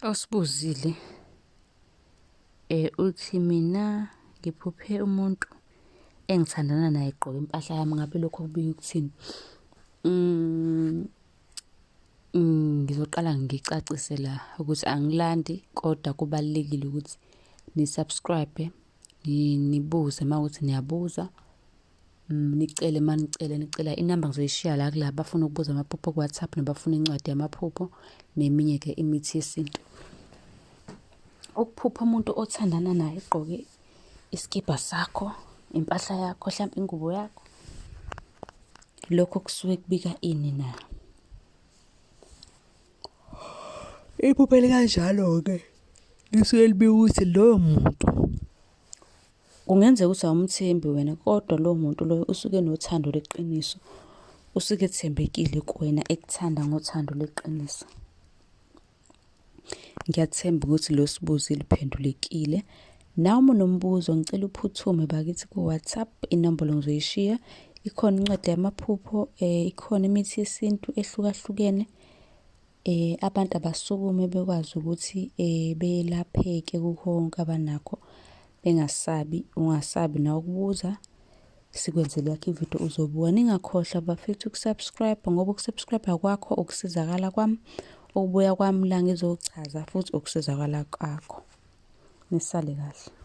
Osibuzile uthi mina ngiphuphe umuntu engithandana naye egqoke impahla yami, ngabe lokho kubika ukuthini? Ngizoqala ngicacise la ukuthi angilandi, kodwa kubalulekile ukuthi ni-subscribe-e, nibuze uma kuwukuthi niyabuza, nicele uma nicela inamba ngizoyishiya la kulaba abafuna ukubuza amaphupho ku-WhatsApp, nabafuna incwadi yamaphupho, neminye-ke imithi yesintu. Ukuphupha umuntu othandana naye egqoke isikibha sakho, impahla yakho, hlampe ingubo yakho, lokho kusuke kubika ini na? Iphupho elikanjalo-ke lisuke libika ukuthi loyo muntu kungenzeka ukuthi awumthembi wena, kodwa lowo muntu loyo usuke enothando leqiniso, usuke ethembekile kuwena, ekuthanda ngothando leqiniso. Ngiyathemba ukuthi lo sibuzo liphendulekile. Nawe uma unombuzo ngicela uphuthume bakithi ku-WhatsApp, inombolo ngizoyishiya. Ikhona incwadi yamaphupho, ikhona imithi yesintu ehlukahlukene. Abantu abasukume bekwazi ukuthi belapheke kukho konke abanakho, bengasabi. Ungasabi nawe ukubuza, sikwenzele yakho ividiyo uzobuka. Ningakhohlwa bafethu ukusubscribe, ngoba ukusubscribe kwakho ukusizakala kwami, ukubuya kwami la ngizochaza futhi ukusizakala kwakho. Nisale kahle.